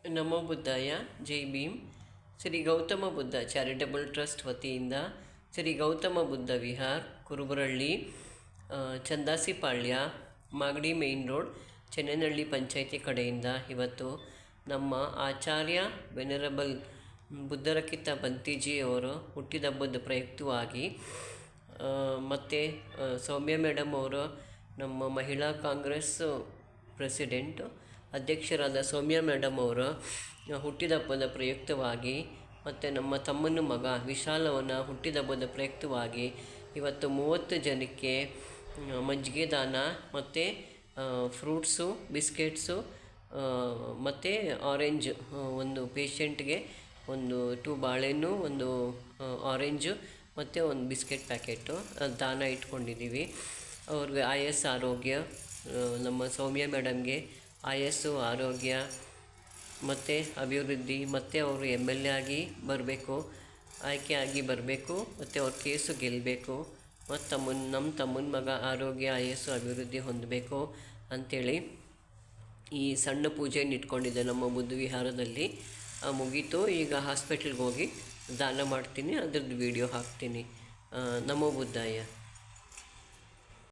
ನಮೋ ಬುದ್ಧಾಯ ಜೈ Bhim. Shri Gautama Buddha charitable trust ವತಿಯಿಂದ Shri Gautama Buddha Vihar, ಕುರುಬರಳ್ಳಿ, ಚಂದಾಸಿಪಾಳ್ಯ, Magadi main road, ಚೆನ್ನನಹಳ್ಳಿ panchayat ಕಡೆಯಿಂದ ಇವತ್ತು ನಮ್ಮ ಆಚಾರ್ಯ ವೆನರಬಲ್ ಬುದ್ಧರಕಿತ್ತ ಬಂತೀಜಿಯವರು ಹುಟ್ಟಿದಬ್ಬದ ಪ್ರಯುಕ್ತವಾಗಿ ಮತ್ತು ಸೌಮ್ಯ ಮೇಡಮ್ ಅವರು ನಮ್ಮ ಮಹಿಳಾ ಕಾಂಗ್ರೆಸ್ ಪ್ರೆಸಿಡೆಂಟು ಅಧ್ಯಕ್ಷರಾದ ಸೌಮ್ಯ ಮೇಡಮ್ ಅವರ ಹುಟ್ಟಿದಬ್ಬದ ಪ್ರಯುಕ್ತವಾಗಿ ಮತ್ತು ನಮ್ಮ ತಮ್ಮನ ಮಗ ವಿಶಾಲವನ ಹುಟ್ಟಿದಬ್ಬದ ಪ್ರಯುಕ್ತವಾಗಿ ಇವತ್ತು 30 ಜನಕ್ಕೆ ಮಜ್ಜಿಗೆ ದಾನ ಮತ್ತು ಫ್ರೂಟ್ಸು, ಬಿಸ್ಕೆಟ್ಸು ಮತ್ತು ಆರೆಂಜ್, ಒಂದು ಪೇಷಂಟ್ಗೆ ಒಂದು 2 ಬಾಳೆಹಣ್ಣು, ಒಂದು ಆರೆಂಜು ಮತ್ತು ಒಂದು ಬಿಸ್ಕೆಟ್ ಪ್ಯಾಕೆಟು ದಾನ ಇಟ್ಕೊಂಡಿದ್ದೀವಿ. ಅವ್ರಿಗೆ ಆಯಸ್ಸು ಆರೋಗ್ಯ, ನಮ್ಮ ಸೌಮ್ಯ ಮೇಡಮ್ಗೆ ಆಯಸ್ಸು ಆರೋಗ್ಯ ಮತ್ತು ಅಭಿವೃದ್ಧಿ, ಮತ್ತು ಅವರು MLA ಆಗಿ ಬರಬೇಕು, ಆಯ್ಕೆ ಆಗಿ ಬರಬೇಕು, ಮತ್ತು ಅವ್ರ ಕೇಸು ಗೆಲ್ಲಬೇಕು, ಮತ್ತು ನಮ್ಮ ತಮ್ಮನ ಮಗ ಆರೋಗ್ಯ ಆಯಸ್ಸು ಅಭಿವೃದ್ಧಿ ಹೊಂದಬೇಕು ಅಂಥೇಳಿ ಈ ಸಣ್ಣ ಪೂಜೆಯನ್ನು ಇಟ್ಕೊಂಡಿದ್ದೆ ನಮ್ಮ ಬುದ್ಧ ವಿಹಾರದಲ್ಲಿ. ಮುಗೀತು. ಈಗ ಹಾಸ್ಪಿಟ್ಲಿಗೆ ಹೋಗಿ ದಾನ ಮಾಡ್ತೀನಿ, ಅದ್ರದ್ದು ವಿಡಿಯೋ ಹಾಕ್ತೀನಿ. ನಮೋ ಬುದ್ಧಾಯ.